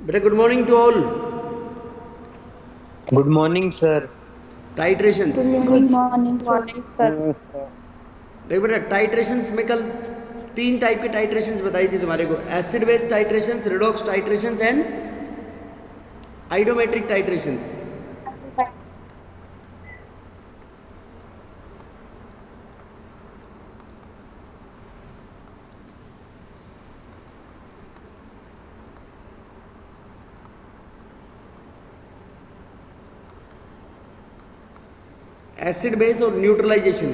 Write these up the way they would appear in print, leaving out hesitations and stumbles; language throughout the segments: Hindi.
बेटा good morning to all. Good morning sir. Titrations. Good good morning morning sir. Morning sir. देखो बेटा टाइट्रेशंस में कल तीन टाइप के टाइट्रेशंस बताई थी तुम्हारे को, acid base titrations, redox titrations and iodometric titrations. Acid base और न्यूट्रलाइजेशन।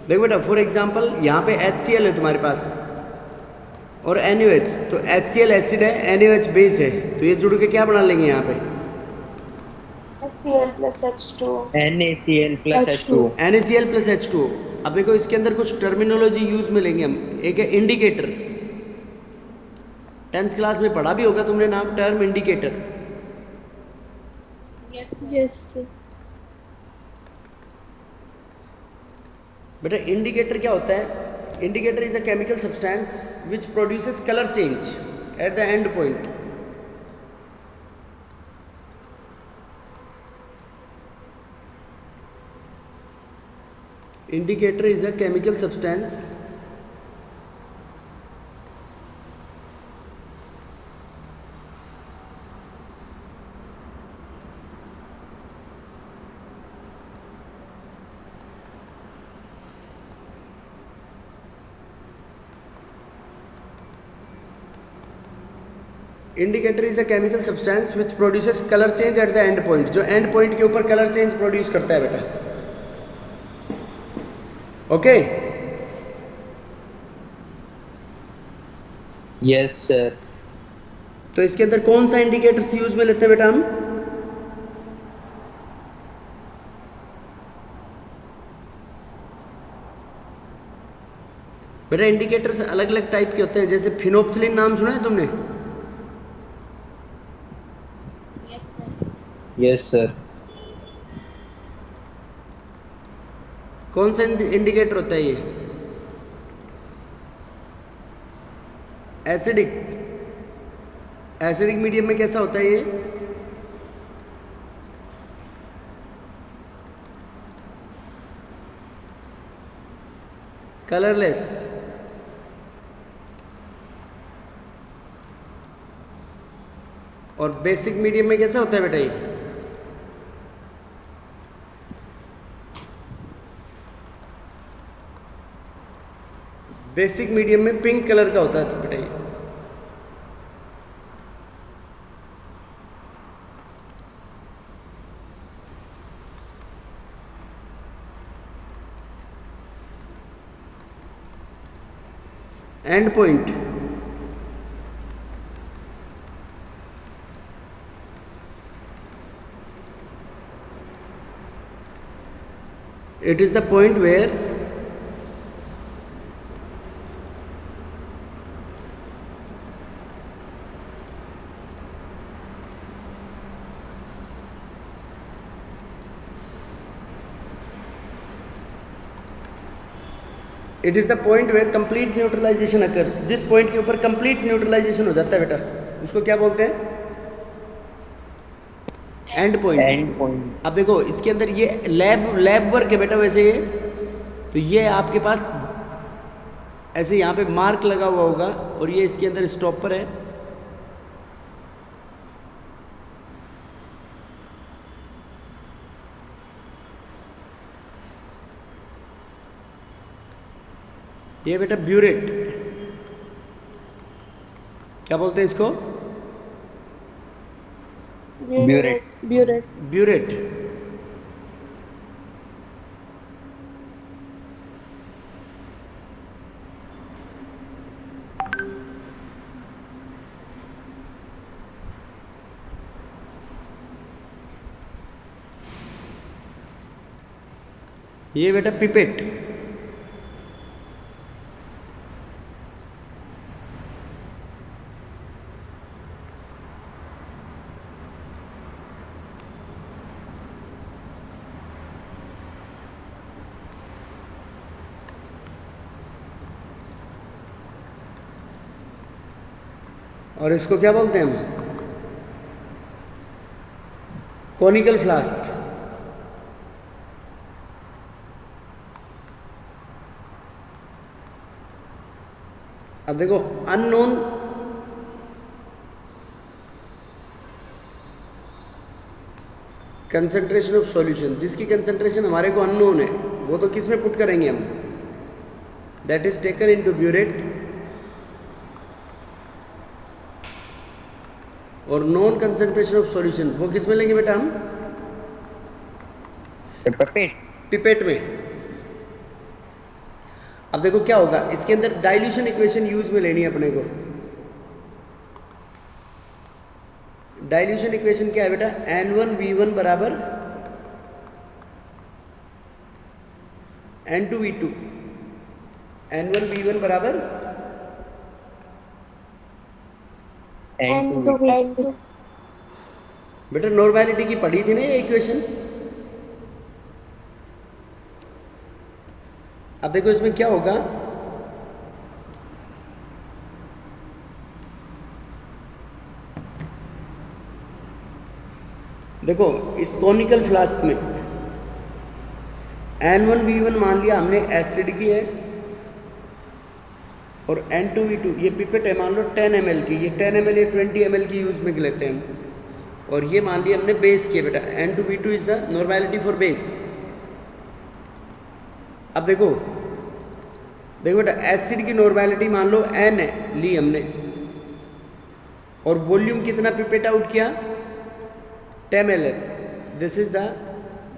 देखो बेटा फॉर एग्जांपल यहाँ पे HCl है तुम्हारे पास और NaOH, तो HCl एसिड है, NaOH बेस है, तो ये जुड़ के क्या बना लेंगे यहाँ पे? HCl plus H2 NaCl plus H2। H2। NaCl plus H2O। अब देखो इसके अंदर कुछ टर्मिनोलॉजी यूज में लेंगे हम। एक है इंडिकेटर, 10th क्लास में पढ़ा भी होगा तुमने नाम, टर्म इंडिकेटर। Yes sir. बेटा इंडिकेटर क्या होता है? Indicator is a chemical substance which produces colour change at the end point. Indicator is a chemical substance indicator is a chemical substance which produces colour change at the end point, जो एंड पॉइंट के ऊपर कलर चेंज प्रोड्यूस करता है बेटा। Okay yes sir. तो इसके अंदर कौन सा इंडिकेटर्स यूज में लेते हैं बेटा हम? बेटा इंडिकेटर्स अलग अलग टाइप के होते हैं, जैसे फिनोप्थिलिन नाम सुना है तुमने? Yes sir. कौन सा इंडिकेटर होता है ये? एसिडिक। एसिडिक मीडियम में कैसा होता है ये? कलरलेस। और बेसिक मीडियम में कैसा होता है बेटा ये? बेसिक मीडियम में पिंक कलर का होता है बेटा ये। End point. It is the point where it is the point where complete neutralisation occurs. जिस पॉइंट के ऊपर कंप्लीट न्यूट्रलाइजेशन हो जाता है बेटा, उसको क्या बोलते हैं? And and point. पॉइंट। अब देखो इसके अंदर ये लैब लैब वर्क है बेटा वैसे ये, तो ये आपके पास ऐसे यहाँ पे मार्क लगा हुआ होगा और ये इसके अंदर स्टॉपर है। ये बेटा ब्यूरेट। क्या बोलते हैं इसको? ब्यूरेट। ब्यूरेट। ब्यूरेट। ये बेटा पिपेट। और इसको क्या बोलते हैं हम? कॉनिकल फ्लास्क, अब देखो अननोन कंसंट्रेशन ऑफ सॉल्यूशन, जिसकी कंसंट्रेशन हमारे को अननोन है वो तो किस में पुट करेंगे हम, that is taken into burette, और नॉन कंसंट्रेशन ऑफ सॉल्यूशन वो किस में लेंगे बेटा हम, पिपेट। पिपेट में। अब देखो क्या होगा, इसके अंदर डाइल्यूशन इक्वेशन यूज में लेनी है अपने को। डाइल्यूशन इक्वेशन क्या है बेटा, N1V1 बराबर N2V2, N1V1 बराबर N2V2। बेटा नॉर्मेलिटी की पढ़ी थी ना ये इक्वेशन। अब देखो इसमें क्या होगा, देखो इस कॉनिकल फ्लास्क में N1V1 मान लिया हमने एसिड की है, और N2V2 ये पिपेट है मान लो 10 ml की, ये 10 ml या 20 ml की यूज में लेते हैं हम, और ये मान लिया हमने बेस की है बेटा, N2V2 is the normality for base. अब देखो बेटा एसिड की नॉर्मेलिटी मान लो N है, ली हमने, और वॉल्यूम कितना पिपेट आउट किया 10 ml, this is the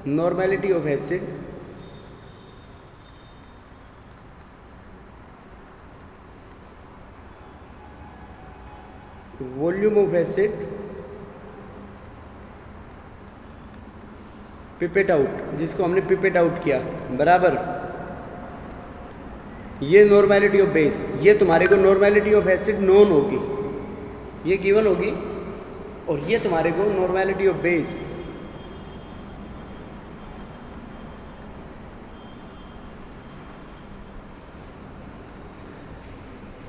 normality of acid. Volume of acid pipette out, जिसको हमने पिपेट आउट किया, बराबर ये नॉर्मेलिटी ऑफ बेस, ये तुम्हारे को नॉर्मेलिटी ऑफ एसिड नोन होगी, ये गिवन होगी, और ये तुम्हारे को नॉर्मेलिटी ऑफ बेस,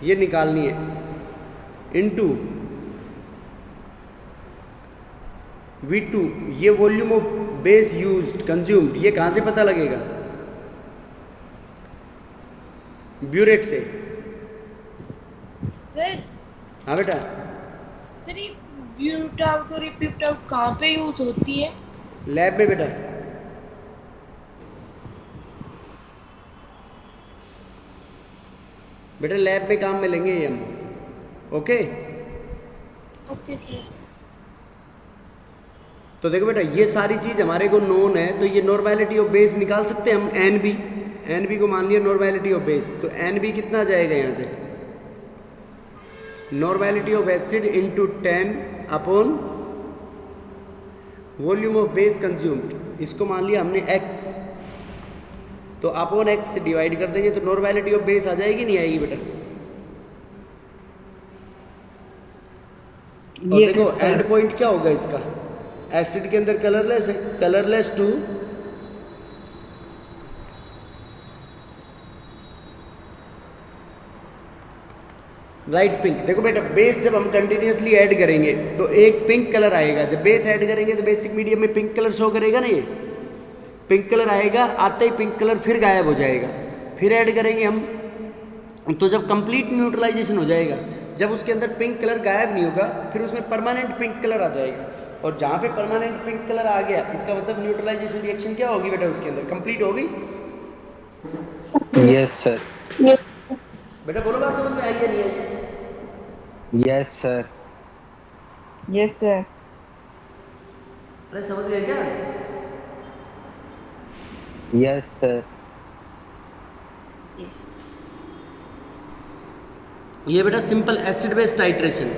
ये निकालनी है, इनटू V2, ये volume of base used consumed, ये कहाँ से पता लगेगा, ब्यूरेट से। सर हाँ बेटा, सर ये ब्यूट आउट और ये पिप्ट आउट कहाँ पे यूज होती है? लैब में बेटा। बेटा लैब में काम में लेंगे ये हम, ओके। Okay sir. तो देखो बेटा ये सारी चीज हमारे को नोन है, तो ये नॉर्मेलिटी ऑफ बेस निकाल सकते हैं हम, NB को मान लिया नॉर्मेलिटी ऑफ बेस, तो NB कितना आ जाएगा यहाँ से, normality of acid into 10 upon volume of base consumed, इसको मान लिया हमने X, तो अपॉन X से डिवाइड कर देंगे, तो नॉर्मेलिटी ऑफ बेस आ जाएगी, नहीं आएगी बेटा। और देखो एंड पॉइंट क्या होगा इसका, एसिड के अंदर कलरलेस है, कलरलेस टू लाइट पिंक। देखो बेटा बेस जब हम कंटिन्यूसली ऐड करेंगे तो एक पिंक कलर आएगा, जब बेस ऐड करेंगे तो बेसिक मीडियम में पिंक कलर शो करेगा ना, ये पिंक कलर आएगा, आते ही पिंक कलर फिर गायब हो जाएगा, फिर ऐड करेंगे हम, तो जब कंप्लीट न्यूट्रलाइजेशन हो जाएगा, जब उसके अंदर पिंक कलर गायब नहीं होगा, फिर उसमें परमानेंट पिंक कलर आ जाएगा, और जहाँ पे परमानेंट पिंक कलर आ गया इसका मतलब न्यूट्रलाइजेशन रिएक्शन क्या होगी बेटा, उसके अंदर कंप्लीट होगी। Yes sir. बेटा बोलो बात समझ में आई है नहीं आई? Yes sir. Yes sir. अरे समझ गए क्या? Yes sir. ये बेटा सिंपल एसिड बेस टाइट्रेशन।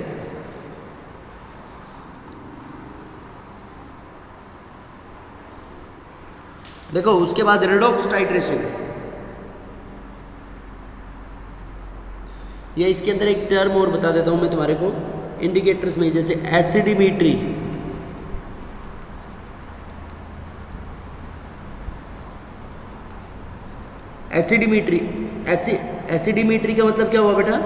देखो उसके बाद रेडॉक्स टाइट्रेशन, या इसके अंदर एक टर्म और बता देता हूं मैं तुम्हारे को इंडिकेटर्स में, जैसे एसिडिमेट्री, एसिडिमेट्री, एसिडिमेट्री का मतलब क्या हुआ बेटा,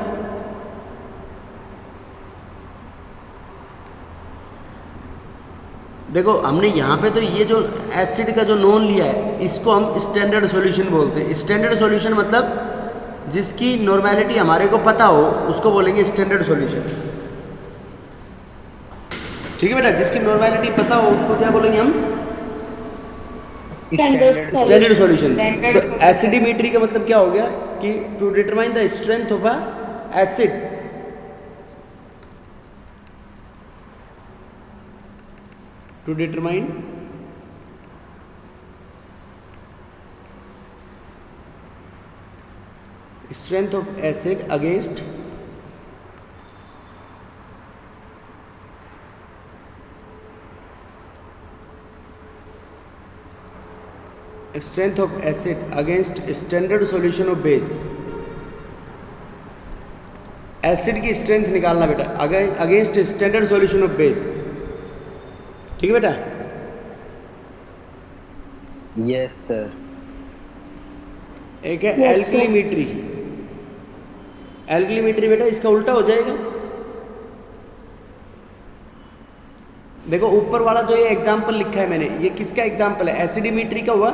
देखो हमने यहाँ पे तो ये जो एसिड का जो नोन लिया है इसको हम स्टैंडर्ड सॉल्यूशन बोलते हैं। स्टैंडर्ड सॉल्यूशन मतलब जिसकी नॉर्मेलिटी हमारे को पता हो उसको बोलेंगे स्टैंडर्ड सॉल्यूशन। ठीक है बेटा, जिसकी नॉर्मेलिटी पता हो उसको क्या बोलेंगे हम? Standard solution. तो एसिडिमेट्री का मतलब क्या हो गया कि to determine the strength of a acid, to determine strength of acid against strength of acid against standard solution of base। Acid की स्ट्रेंथ निकालना बेटा against standard solution of base. ठीक है बेटा? Yes sir. एक है एल्कलीमेट्री। एल्कलीमेट्री बेटा इसका उल्टा हो जाएगा। देखो ऊपर वाला जो ये एग्जाम्पल लिखा है मैंने, ये किसका एग्जाम्पल है? एसिडिमेट्री का हुआ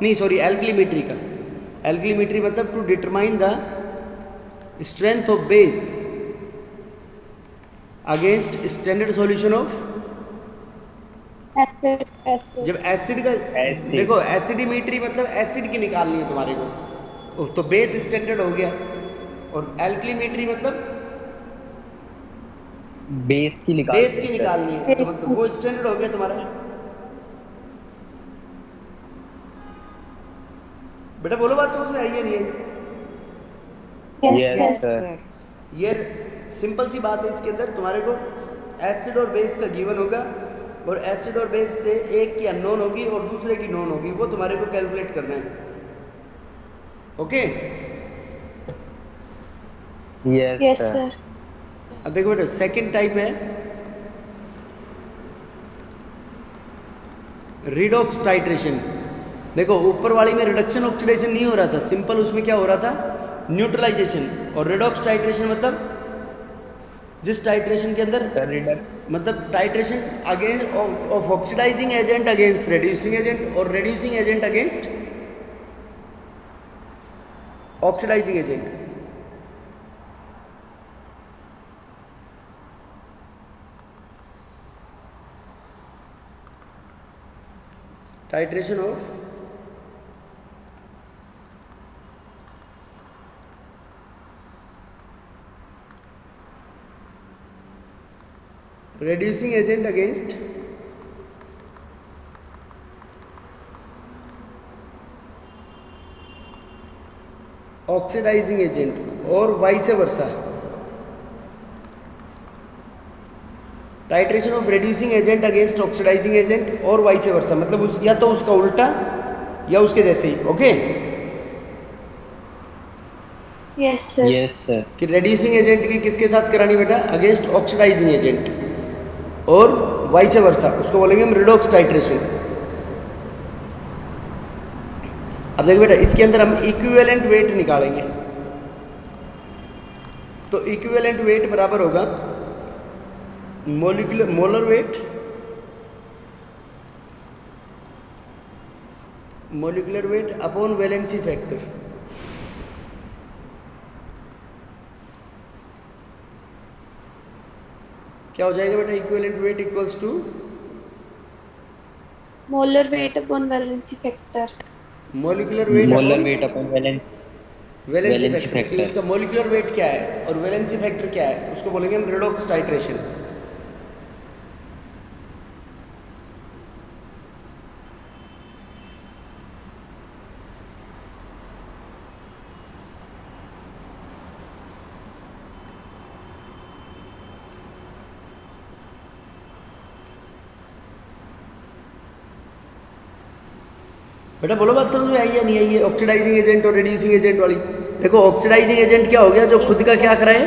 नहीं, सॉरी एल्कलीमेट्री का। एल्कलीमेट्री मतलब to determine the strength of base against standard solution of. जब एसिड का देखो एसिडिमेट्री मतलब एसिड की निकालनी है तुम्हारे को, तो बेस स्टैंडर्ड हो गया। और एल्कलीमेट्री मतलब बेस की निकालनी है, तो मतलब वो स्टैंडर्ड हो गया तुम्हारा। बेटा बोलो, बात समझ में आई या नहीं आई? Yes sir. ये सिंपल सी बात है। इसके अंदर तुम्हारे को एसिड और बेस का गिवन होगा, और एसिड और बेस से एक की अननोन होगी और दूसरे की नोन होगी, वो तुम्हारे को कैलकुलेट करना है। ओके? Yes sir. अब देखो बेटा सेकंड टाइप है रिडॉक्स टाइट्रेशन। देखो ऊपर वाली में रिडक्शन ऑक्सीडेशन नहीं हो रहा था, सिंपल उसमें क्या हो रहा था? न्यूट्रलाइजेशन। और रिडॉक्स टाइट्रेशन मतलब जिस टाइट्रेशन के अंदर मतलब titration against of oxidising agent against reducing agent, और reducing agent against oxidising agent. Titration of reducing agent against oxidising agent, और vice versa. Titration of reducing agent against oxidising agent और वाइस वर्सा, मतलब या तो उसका उल्टा या उसके जैसे ही। ओके? Yes sir. कि रेड्यूसिंग एजेंट की किसके साथ करानी बेटा? अगेंस्ट ऑक्सीडाइजिंग एजेंट, और वाइस वर्सा, उसको बोलेंगे हम रिडॉक्स टाइट्रेशन। अब देखो बेटा इसके अंदर हम इक्विवेलेंट वेट निकालेंगे। तो इक्विवेलेंट वेट बराबर होगा molar weight molecular weight upon valency factor. क्या हो जाएगा बेटा? Equivalent weight equals to molar weight upon valency factor. Molecular weight upon valency factor. कि उसका मोलिकुलर वेट क्या है और वैलेंसी फैक्टर क्या है, उसको बोलेंगे हम रिडॉक्स टाइट्रेशन। बेटा बोलो, बात समझ में आई या नहीं आई है? ऑक्सीडाइजिंग एजेंट और रिड्यूसिंग एजेंट वाली। देखो ऑक्सीडाइजिंग एजेंट क्या हो गया? जो खुद का क्या कराए?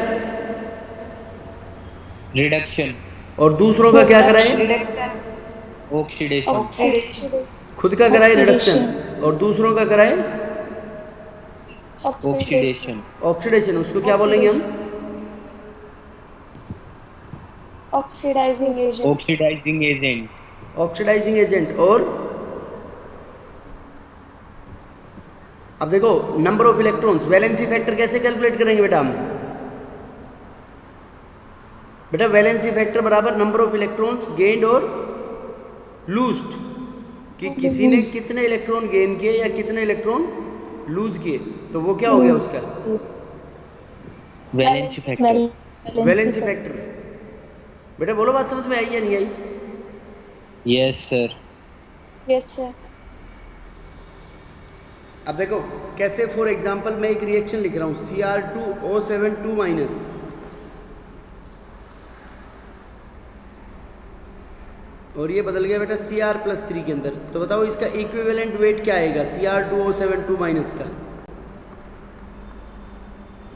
रिडक्शन। और दूसरों का क्या कराए? ऑक्सीडेशन। खुद का कराए रिडक्शन और दूसरों का कराए ऑक्सीडेशन। ऑक्सीडेशन। उसको क्या बोलेंगे हम? Oxidising agent. Oxidising agent. Oxidising agent. और अब देखो number of electrons, valency factor कैसे कैलकुलेट करेंगे बेटा हम? बेटा वैलेंसी फैक्टर बराबर नंबर ऑफ इलेक्ट्रॉन्स गेन्ड और लूज्ड, कि किसी ने कितने इलेक्ट्रॉन गेन किए या कितने इलेक्ट्रॉन लूज किए, तो वो क्या हो गया उसका वैलेंसी फैक्टर। Valency factor. बेटा बोलो बात समझ में आई या नहीं आई? Yes sir. Yes sir. अब देखो कैसे, फॉर एग्जांपल मैं एक रिएक्शन लिख रहा हूँ Cr2O7 2-, और ये बदल गया बेटा Cr+3 के अंदर। तो बताओ इसका इक्विवेलेंट वेट क्या आएगा Cr2O7 2- का?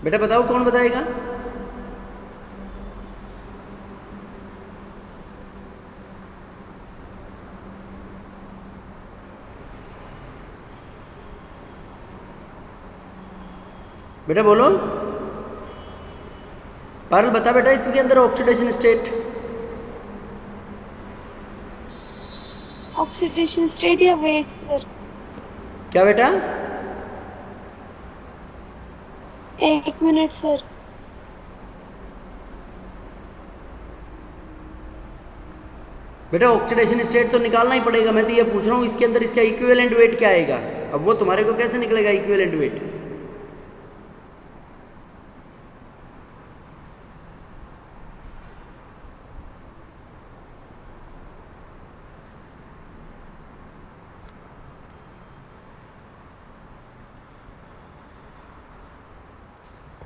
बेटा बताओ कौन बताएगा? बेटा बोलो, पारुल बता बेटा इसके अंदर ऑक्सीडेशन स्टेट। ऑक्सीडेशन स्टेट या वेट सर? क्या बेटा? 1 मिनट सर। बेटा ऑक्सीडेशन स्टेट तो निकालना ही पड़ेगा, मैं तो ये पूछ रहा हूँ इसके अंदर इसका इक्विवेलेंट वेट क्या आएगा। अब वो तुम्हारे को कैसे निकलेगा इक्विवेलेंट वेट?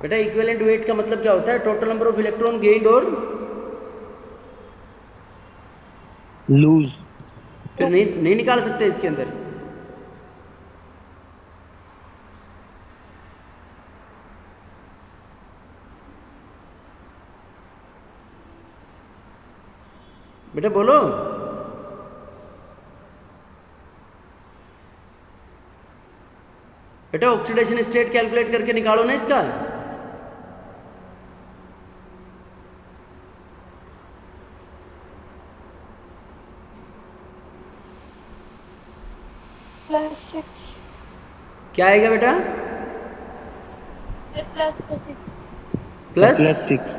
बेटा इक्विवेलेंट वेट का मतलब क्या होता है? Total number of electron gained और लूज। फिर नहीं निकाल सकते इसके अंदर। बेटा बोलो, बेटा ऑक्सीडेशन स्टेट कैलकुलेट करके निकालो ना इसका। +6। क्या आएगा बेटा? +6। प्लस +6।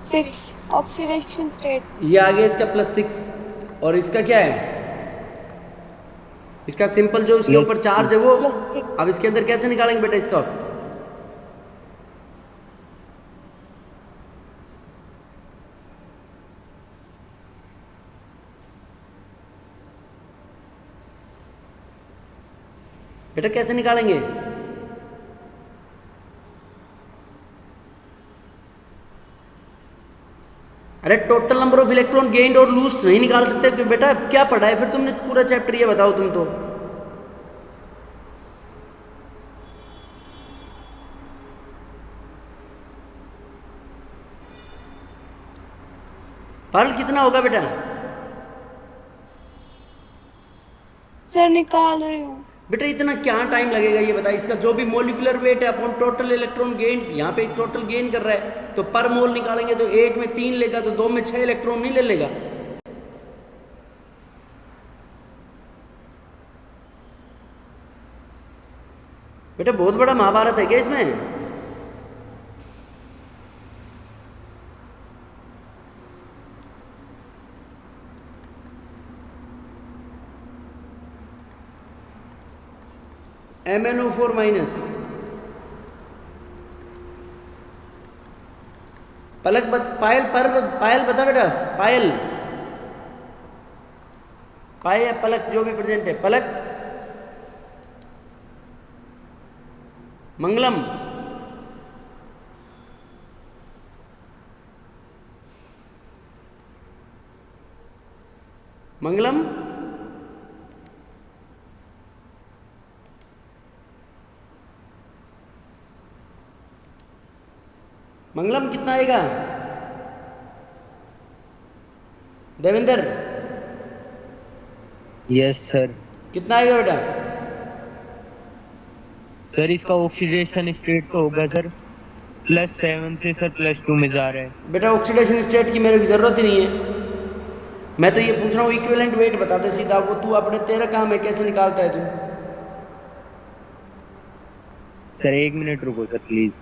6 oxidation state. ये आ गया इसका +6। और इसका क्या है? इसका सिंपल जो इसके ऊपर चार्ज है वो। अब इसके अंदर कैसे निकालेंगे बेटा इसका? बेटा कैसे निकालेंगे? अरे total number of electron gained और लूज्ड नहीं निकाल सकते बेटा? क्या पढ़ा है फिर तुमने पूरा चैप्टर, ये बताओ तुम तो। पारुल कितना होगा बेटा? सर निकाल रही हूँ। बेटा इतना क्या टाइम लगेगा ये बता। इसका जो भी मोलिकुलर वेट है अपॉन टोटल इलेक्ट्रॉन गेन, यहाँ पे टोटल गेन कर रहा है तो पर मोल निकालेंगे तो 1 में 3 लेगा तो 2 में 6 इलेक्ट्रॉन नहीं ले लेगा। बेटा बहुत बड़ा महाभारत है क्या इसमें? MnO4-। पलक पायल बता बेटा। पायल या पलक जो भी प्रेजेंट है। पलक, मंगलम, मंगलम, मंगलम कितना आएगा? Devendra yes sir. कितना आएगा बेटा? सर इसका ऑक्सीडेशन स्टेट तो होगा सर +7 से सर +2 में जा रहा है। बेटा ऑक्सीडेशन स्टेट की मेरे को जरूरत ही नहीं है। मैं तो ये पूछ रहा हूँ इक्विवेलेंट वेट बता दे सीधा, वो तू अपने तेरा काम है कैसे निकालता है तू। सर 1 मिनट रुको sir please.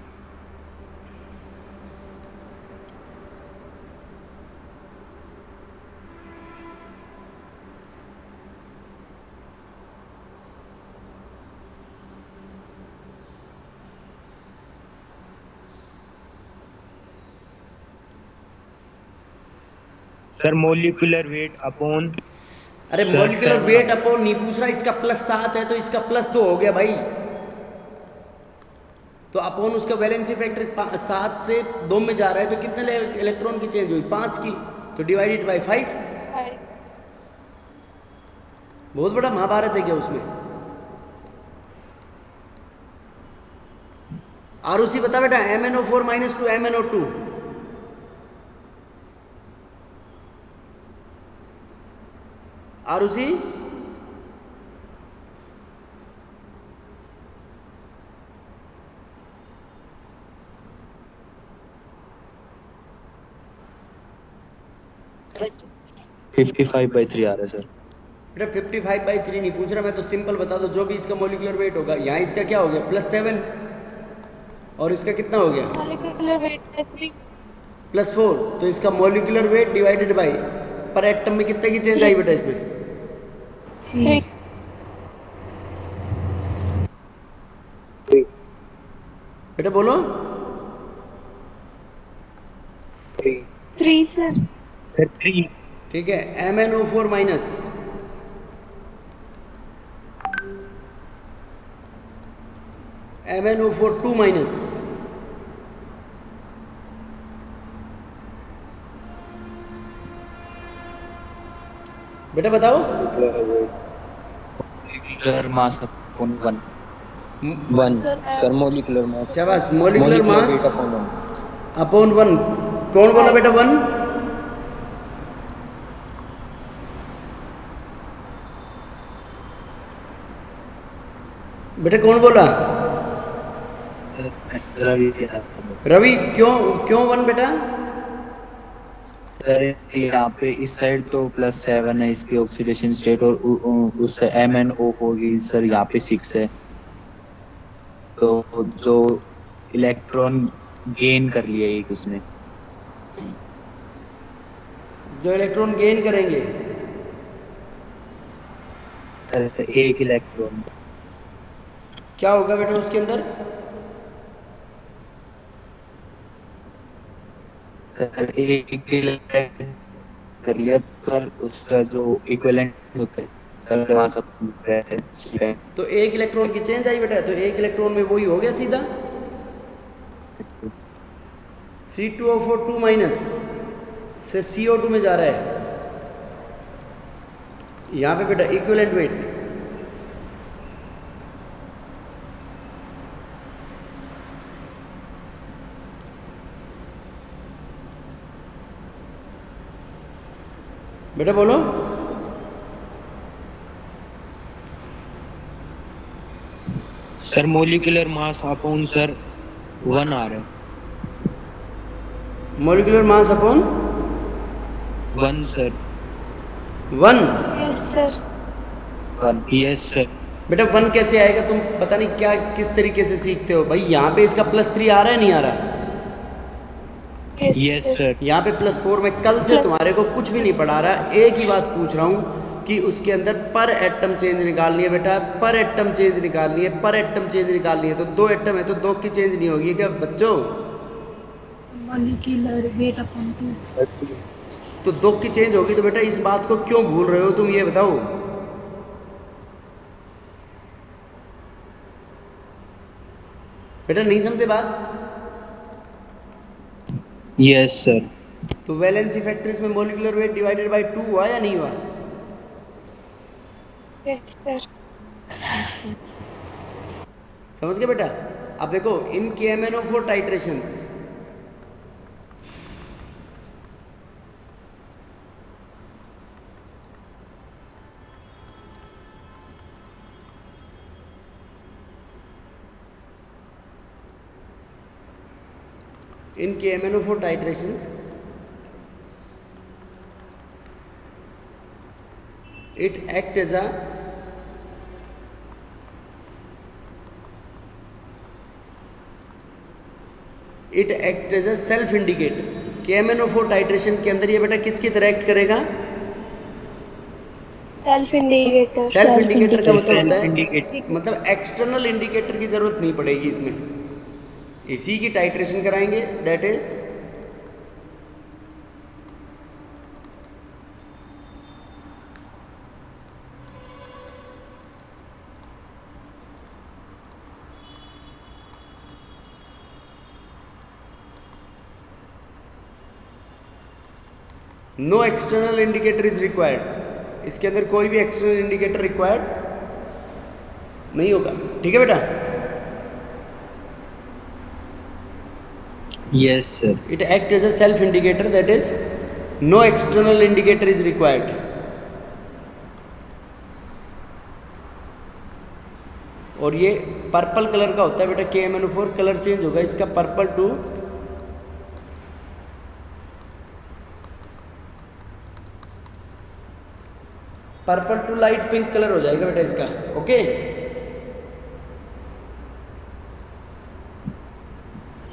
Sir molecular weight upon. अरे सर मॉलिक्यूलर 7 वेट अपॉन नहीं पूछ रहा, इसका +7 है तो इसका +2 हो गया भाई। तो अपॉन उसका वैलेंसी फैक्टर 7 से 2 में जा रहा है तो कितने इलेक्ट्रॉन की चेंज हुई, 5 की, तो डिवाइडेड बाई 5। बहुत बड़ा महाभारत है क्या उसमें। आरुषि बता बेटा, MnO4 - 2 MnO2। आरुषि फिफ्टी 55/3 आ रहा है सर। बेटा 55/3 नहीं पूछ रहा मैं, तो सिंपल बता दो जो भी इसका मोलिकुलर वेट होगा। यहाँ इसका क्या हो गया +7 और इसका कितना हो गया मॉलिक्यूलर वेट है 3। +4, तो इसका मोलिकुलर वेट डिवाइडेड बाई पर एटम में कितने की चेंज आई बेटा इसमें। 3 बेटा बोलो 3 सर। सर 3। ठीक है। MnO4 माइनस MnO4 2 माइनस बेटा बताओ। Molecular mass upon 1। Sir molecular mass. शाबाश, molecular mass weight upon 1। Upon 1। कौन बोला बेटा 1। बेटा कौन बोला। रवि, क्यों क्यों 1 बेटा। सर यहाँ पे इस साइड तो +7 है इसकी ऑक्सीडेशन स्टेट, और उस MnO4 की सर यहाँ पे 6 है। तो जो इलेक्ट्रॉन गेन कर लिया एक उसने। जो इलेक्ट्रॉन गेन करेंगे सर एक इलेक्ट्रॉन क्या होगा बेटा उसके अंदर। सर एक इलेक्ट्रॉन कर लिया सर, उसका जो इक्विवेलेंट होता है सर वहाँ सब है। तो एक इलेक्ट्रॉन की चेंज आई बेटा, तो एक इलेक्ट्रॉन में वही हो गया सीधा C2O4 2 माइनस से CO2 में जा रहा है। यहाँ पे बेटा इक्विवेलेंट वेट बेटा बोलो। Sir molecular mass upon sir 1 आ रहा है। Molecular mass upon 1 sir. 1। Yes sir. Yes sir. बेटा 1 कैसे आएगा, तुम पता नहीं क्या किस तरीके से सीखते हो भाई। यहाँ पे इसका +3 आ रहा है नहीं आ रहा। Yes sir. यहाँ पे +4 में कल से तुम्हारे को कुछ भी नहीं पढ़ा रहा, एक ही बात पूछ रहा हूँ कि उसके अंदर पर एटम चेंज निकालनी है बेटा, पर एटम चेंज निकालनी है, पर एटम चेंज निकालनी है। तो 2 एटम है तो 2 की चेंज नहीं होगी क्या बच्चों। Molecular weight upon 2। तो 2 की चेंज होगी तो बेटा इस बात को क्यों भूल रहे हो तुम, ये बताओ। बेटा नहीं समझे बात। Yes sir. तो वैलेंसी फैक्टर इसमें मोलिकुलर वेट डिवाइडेड बाय 2 हुआ या नहीं हुआ। Yes sir. समझ गए बेटा। अब देखो इन KMnO4 titrations, in KMnO4 titrations it act as a self indicator. KMnO4 titration के अंदर ये बेटा किसकी तरह एक्ट करेगा? Self indicator. सेल्फ इंडिकेटर का मतलब होता है इंडिकेटर। मतलब एक्सटर्नल इंडिकेटर की जरूरत नहीं पड़ेगी इसमें, इसी की टाइट्रेशन कराएंगे, that is no external indicator is required. इसके अंदर कोई भी एक्सटर्नल इंडिकेटर रिक्वायर्ड नहीं होगा, ठीक है बेटा? Yes sir. It act as a self indicator, that is no external indicator is required. और ये पर्पल कलर का होता है बेटा KMnO4, कलर चेंज होगा इसका purple to light pink colour हो जाएगा बेटा इसका, ओके?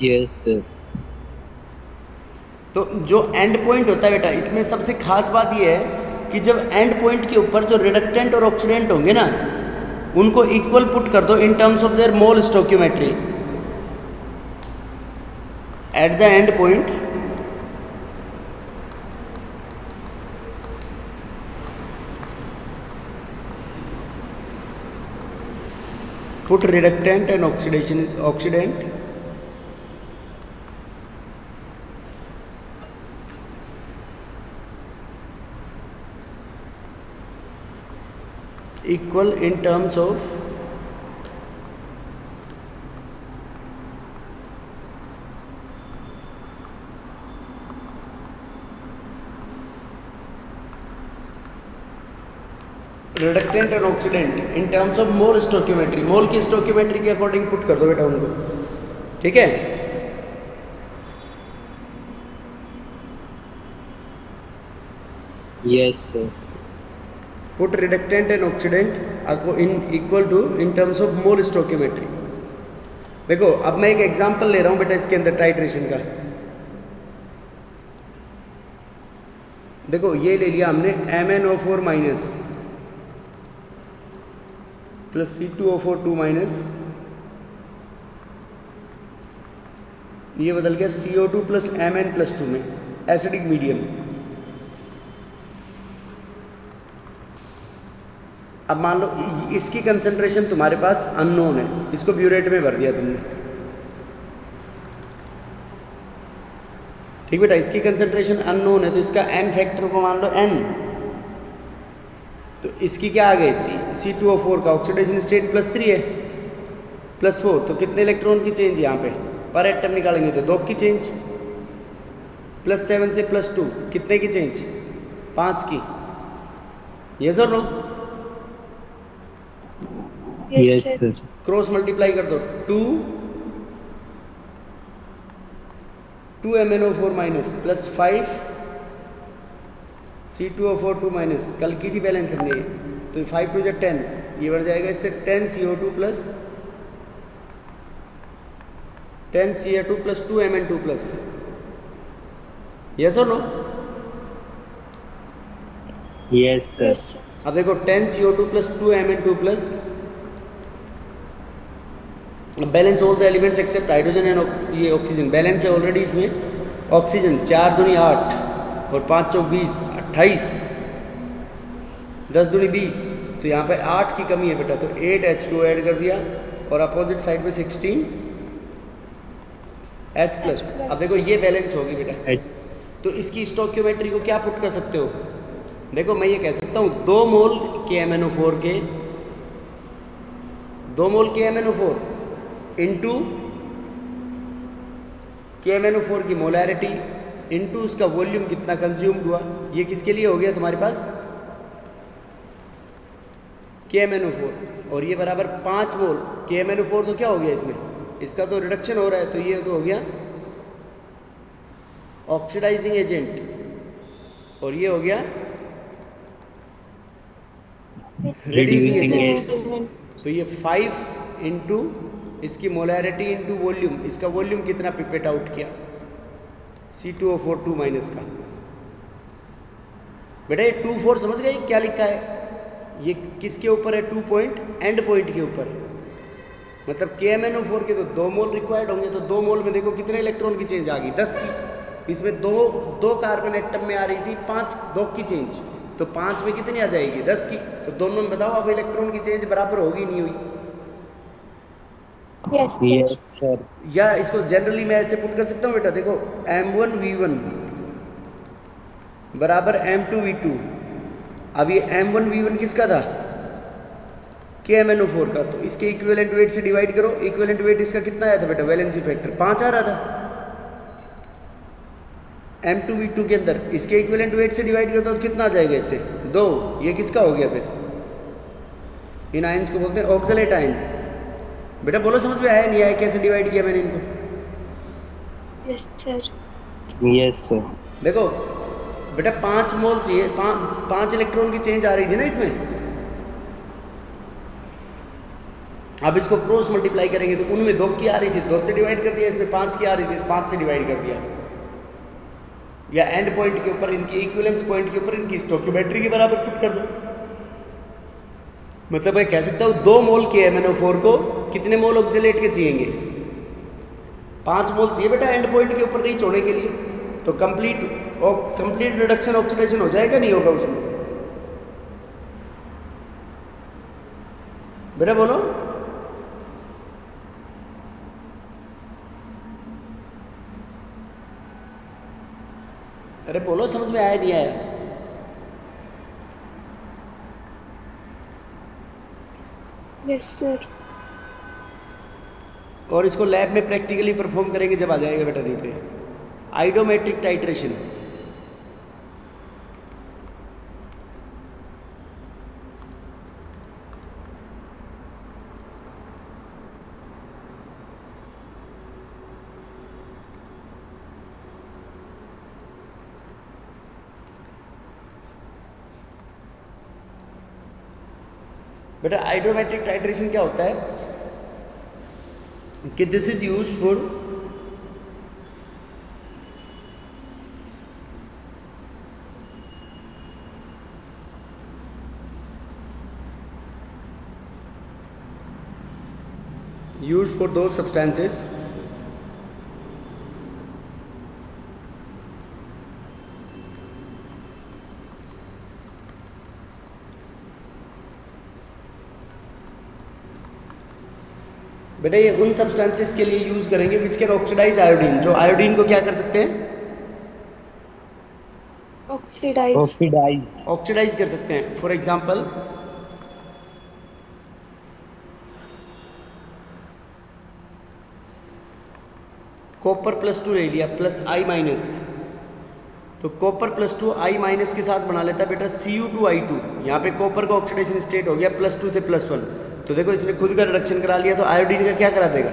Yes sir. तो जो एंड पॉइंट होता है बेटा, इसमें सबसे खास बात यह है कि जब एंड पॉइंट के ऊपर जो रिडक्टेंट और ऑक्सीडेंट होंगे ना, उनको इक्वल पुट कर दो in terms of their mole stoichiometry at the end point. Put reductant and oxidant equal in terms of reductant and oxidant in terms of mole stoichiometry, mole की स्टोइकियोमेट्री के अकॉर्डिंग पुट कर दो बेटा उनको, ठीक है? Yes sir. Put reductant and oxidant in equal to in terms of mole stoichiometry. देखो अब मैं एक एग्जांपल ले रहा हूं बेटा इसके अंदर टाइट्रेशन का। देखो ये ले लिया हमने MnO4 minus plus C2O4 2 minus, ये बदल गया CO2 प्लस Mn प्लस 2 में, एसिडिक मीडियम। अब मान लो इसकी कंसंट्रेशन तुम्हारे पास अननोन है, इसको ब्यूरेट में भर दिया तुमने, ठीक बेटा? इसकी कंसंट्रेशन अननोन है तो इसका n फैक्टर को मान लो n, तो इसकी क्या आ गई C2O4 का ऑक्सीडेशन स्टेट +3 है, +4, तो कितने इलेक्ट्रॉन की चेंज यहाँ पे पर एटम निकालेंगे तो 2 की चेंज, +7 से +2 कितने की चेंज? 5 की। Yes or no? Yes sir. Cross multiply कर दो, 2 MnO4 minus plus 5 C2O4 2 minus, कल की थी बैलेंस हमने, तो 5 2 10, ये बढ़ जाएगा इससे 10 CO2 plus 10 CO2 plus 2 Mn2 plus. Yes or no? Yes sir. अब देखो 10 CO2 plus 2 Mn2 plus, balance all the elements except hydrogen and ये ऑक्सीजन, बैलेंस है ऑलरेडी इसमें। ऑक्सीजन 4 दूनी 8 और 5 चौक 20, 28, 10 दूनी 20, तो यहाँ पे 8 की कमी है बेटा, तो 8 H2 ऐड कर दिया और अपोजिट साइड पे 16 H प्लस। अब देखो ये बैलेंस होगी बेटा, तो इसकी स्टोइकियोमेट्री को क्या पुट कर सकते हो? देखो मैं ये कह सकता हूँ 2 मोल KMnO4 के 2 मोल KMnO4 इंटू KMnO4 की मोलैरिटी इंटू उसका वॉल्यूम कितना कंज्यूम्ड हुआ, ये किसके लिए हो गया तुम्हारे पास? KMnO4, और ये बराबर 5 मोल KMnO4, तो क्या हो गया इसमें? इसका तो रिडक्शन हो रहा है, तो ये तो हो गया ऑक्सीडाइजिंग एजेंट, और ये हो गया रिड्यूसिंग Reducing एजेंट। एजेंट। तो ये 5 इंटू इसकी मोलैरिटी इंटू वॉल्यूम, इसका वॉल्यूम कितना पिपेट आउट किया C2O4 2 माइनस का। बेटा ये 2,4 समझ गए क्या लिखा है, ये किसके ऊपर है, 2 पॉइंट एंड पॉइंट के ऊपर, मतलब KMnO4 के तो 2 मोल रिक्वायर्ड होंगे, तो 2 मोल में देखो कितने इलेक्ट्रॉन की चेंज आ गई, 10 की। इसमें दो कार्बन एटम में आ रही थी 2 की चेंज, तो 5 में कितनी आ जाएगी, 10 की। तो दोनों में बताओ अब इलेक्ट्रॉन की चेंज बराबर होगी नहीं हुई। Yes Yes, sir. sir. या इसको जनरली मैं ऐसे पुट कर सकता हूँ बेटा, देखो M1V1 बराबर M2V2। अब ये M1V1 किसका था, KMnO4 का, तो इसके इक्विवेलेंट वेट से डिवाइड करो। इक्विवेलेंट वेट इसका कितना आया था बेटा, वैलेंसी फैक्टर 5 आ रहा था M2V2 के अंदर, इसके इक्विवेलेंट वेट से डिवाइड करता तो कितना आ जाएगा इससे, 2। ये किसका हो गया फिर, इन आयंस को बोलते हैं ऑक्सलेट आयंस। बेटा बोलो समझ में आया नहीं आया, कैसे डिवाइड किया मैंने इनको। Yes sir. Yes, sir. देखो बेटा 5 मोल चाहिए, 5 इलेक्ट्रॉन की चेंज आ रही थी ना इसमें। अब इसको क्रॉस मल्टीप्लाई करेंगे तो उनमें 2 की आ रही थी, 2 से डिवाइड कर दिया, इसमें 5 की आ रही थी, 5 से डिवाइड कर दिया। या एंड पॉइंट के ऊपर इनकी इक्विवेलेंस पॉइंट के ऊपर इनकी स्टोइकियोमेट्री के बराबर पुट कर दो। मतलब मैं कह सकता हूँ 2 मोल KMnO4 को कितने मोल ऑक्सलेट के चाहिएंगे, 5 मोल चाहिए बेटा एंड पॉइंट के ऊपर रीच होने के लिए। तो कंप्लीट रिडक्शन ऑक्सीडेशन हो जाएगा नहीं होगा उसमें, बेटा बोलो। अरे बोलो समझ में आया नहीं आया। Yes sir. और इसको लैब में प्रैक्टिकली परफॉर्म करेंगे जब आ जाएगा बेटा, नहीं तो ये आइडोमेट्रिक टाइट्रेशन। बेटा आइडोमेट्रिक टाइट्रेशन क्या होता है कि this is use for those substances बेटा ये उन सब्सटेंसेस के लिए यूज करेंगे विच कैन ऑक्सीडाइज आयोडीन, जो आयोडीन को क्या कर सकते हैं, Oxidize. ऑक्सीडाइज कर सकते हैं। फॉर एग्जाम्पल कॉपर +2 ले लिया प्लस I-, तो कॉपर +2 I- के साथ बना लेता है बेटा Cu2I2। यहाँ पे कॉपर का ऑक्सीडेशन स्टेट हो गया +2 से +1, तो देखो इसने खुद का रिडक्शन करा लिया, तो आयोडीन का क्या करा देगा,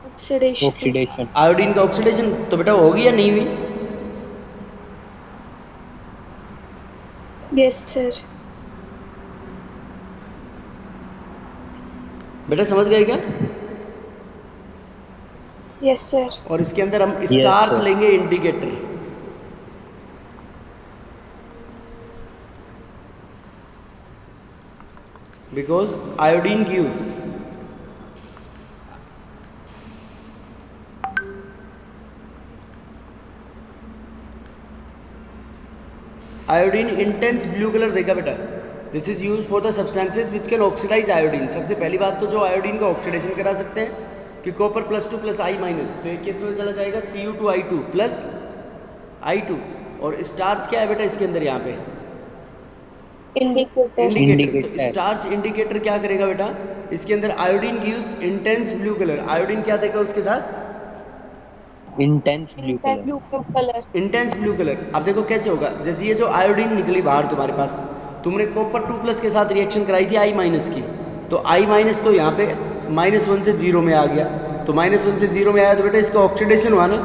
Oxidation. आयोडीन का ऑक्सीडेशन। तो बेटा होगी या नहीं हुई, यस सर। बेटा समझ गए क्या। Yes sir. और इसके अंदर हम स्टार्च sir. लेंगे indicator, because iodine gives iodine intense blue colour देगा बेटा। This is use for the substances which can oxidise iodine. सबसे पहली बात तो जो आयोडीन का ऑक्सीडेशन करा सकते हैं कि कॉपर +2 + I-, तो ये किस में चला जाएगा Cu2I2 + I2। और स्टार्च क्या है बेटा इसके अंदर, यहाँ पे इंडिकेटर। तो Indicator. स्टार्च इंडिकेटर क्या करेगा बेटा, इसके अंदर iodine gives intense blue colour. Iodine क्या देगा उसके साथ, Intense blue color. Blue colour. Intense blue colour. अब देखो कैसे होगा, जैसे ये जो आयोडीन निकली बाहर तुम्हारे पास, तुमने कॉपर 2+ के साथ रिएक्शन कराई थी I- की, तो I- तो यहाँ पे -1 से 0 में आ गया, तो -1 से 0 में आया तो बेटा इसका ऑक्सीडेशन हुआ ना,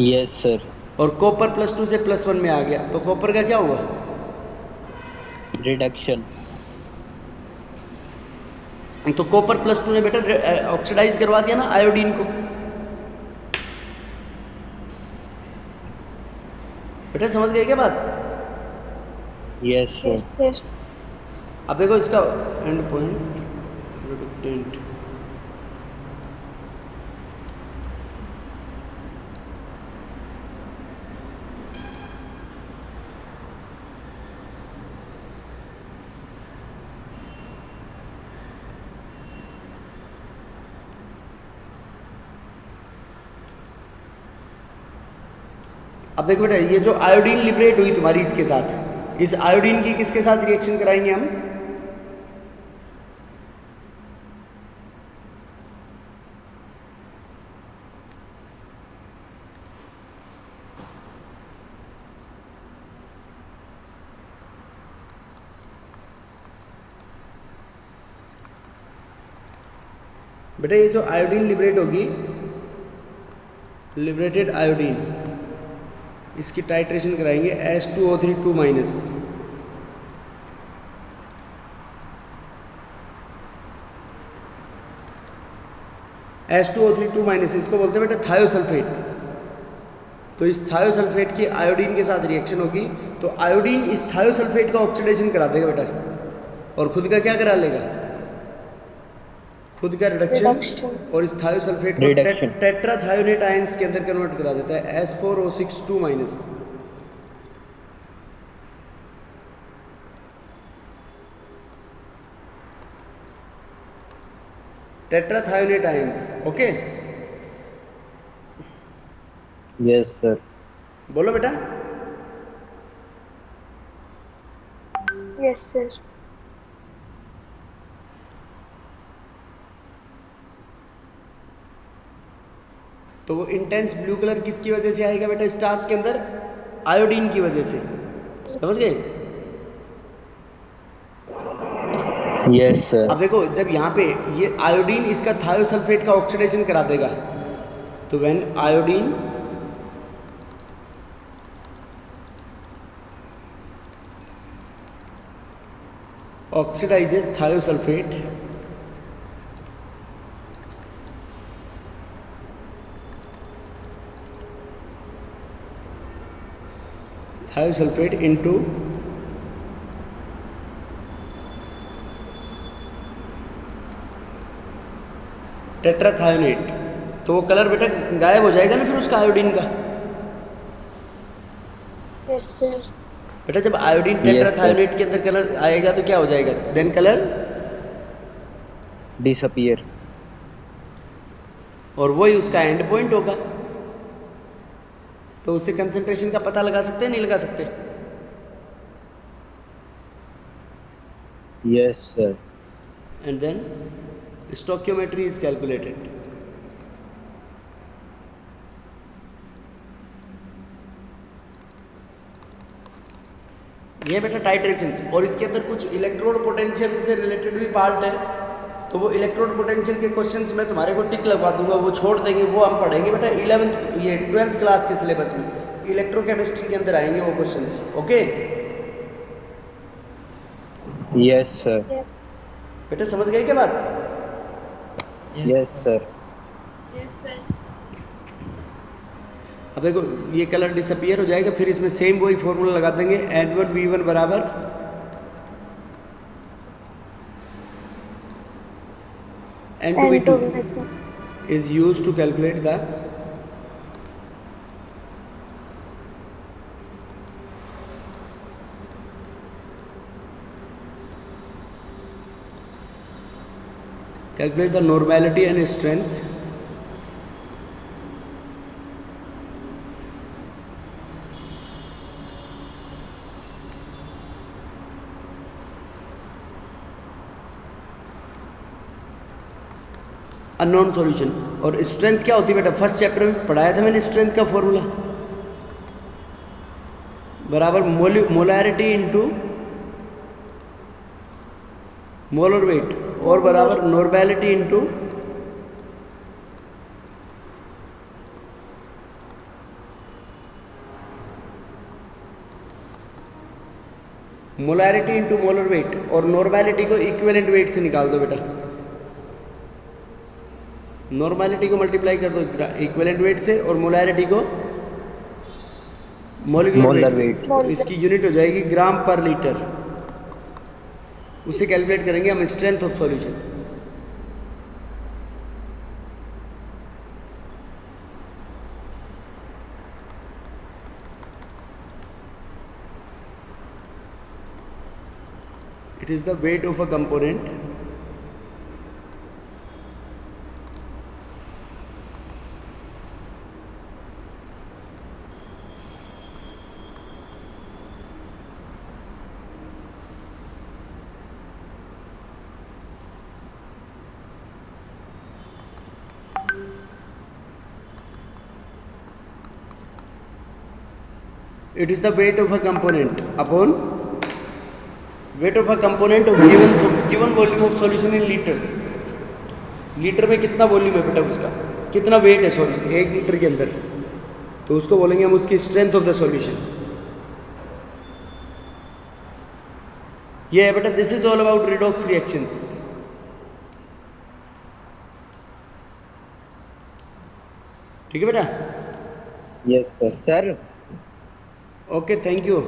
Yes, sir. और कॉपर +2 से +1 में आ गया, तो कॉपर का क्या हुआ, रिडक्शन। तो कॉपर +2 ने बेटा ऑक्सीडाइज करवा दिया ना आयोडीन को। बेटा समझ गए क्या बात? Yes sir. Yes sir. अब देखो इसका एंड पॉइंट रिडक्टेंट। अब देखो बेटा ये जो आयोडीन लिबरेट हुई तुम्हारी इसके साथ, इस आयोडीन की किसके साथ रिएक्शन कराएंगे हम? बेटा ये जो आयोडीन लिबरेट होगी, लिबरेटेड आयोडीन, इसकी टाइट्रेशन कराएंगे H2O3 2-। H2O3 2-, इसको बोलते हैं बेटा थायोसल्फेट। तो इस थायोसल्फेट की आयोडीन के साथ रिएक्शन होगी तो आयोडीन इस थायोसल्फेट का ऑक्सीडेशन करा देगा बेटा, और खुद का क्या करा लेगा? खुद का रिडक्शन, और इस थायोसल्फेट को Reduction। टेट्राथायोनेट आयंस के अंदर कन्वर्ट करा देता है H4O6 2-। Tetrathionate ions. Okay yes sir. बोलो बेटा। Yes sir. तो वो इंटेंस ब्लू कलर किसकी वजह से आएगा बेटा स्टार्च के अंदर? आयोडीन की वजह से। समझ गए? Yes sir. अब देखो जब यहाँ पे ये आयोडीन इसका थायोसल्फेट का ऑक्सीडेशन करा देगा तो when iodine oxidises thiosulphate, thiosulphate into tetrathionate, तो वो कलर बेटा गायब हो जाएगा ना फिर उसका आयोडीन का। Yes sir. बेटा जब आयोडीन Yes, टेट्राथायोनेट के अंदर कलर आएगा तो क्या हो जाएगा? Then colour, disappear. और वही उसका एंड पॉइंट होगा। तो उससे कंसंट्रेशन का पता लगा सकते हैं नहीं लगा सकते? Yes sir. And then stoichiometry is calculated. ये बेटा टाइट्रेशंस, और इसके अंदर कुछ इलेक्ट्रोड पोटेंशियल से रिलेटेड भी पार्ट है। तो वो इलेक्ट्रोड पोटेंशियल के क्वेश्चंस में तुम्हारे को टिक लगवा दूंगा, वो छोड़ देंगे, वो हम पढ़ेंगे बेटा 12th क्लास के सिलेबस में। इलेक्ट्रोकेमिस्ट्री के अंदर आएंगे वो क्वेश्चंस। Okay yes sir. बेटा समझ गए क्या बात? Yes sir. Yes sir. अब देखो ये कलर डिसअपियर हो जाएगा, फिर इसमें सेम वही फॉर्मूला लगा देंगे N1V1 बराबर N2V2 is used to calculate the normality and strength unknown solution. और स्ट्रेंथ क्या होती है बेटा? फर्स्ट चैप्टर में पढ़ाया था मैंने स्ट्रेंथ का फॉर्मूला, बराबर मोलैरिटी इनटू मोलर वेट, और बराबर normality into molarity into molar weight, और नॉर्मेलिटी को इक्विवेलेंट वेट से निकाल दो बेटा। नॉर्मेलिटी को मल्टीप्लाई कर दो इक्विवेलेंट वेट से, और मोलैरिटी को मॉलिक्यूलर वेट मोलर से। वेट। तो इसकी यूनिट हो जाएगी ग्राम पर लीटर। उसे कैलकुलेट करेंगे हम strength of solution. It is the weight of a component it is the weight of a component upon weight of a component of given volume of solution in liters। Litre में कितना वॉल्यूम है बेटा, उसका कितना वेट है, सॉरी 1 लीटर के अंदर, तो उसको बोलेंगे हम उसकी स्ट्रेंथ ऑफ द सॉल्यूशन। ये है बेटा, this is all about redox reactions. ठीक है बेटा, yes sir. Okay, thank you.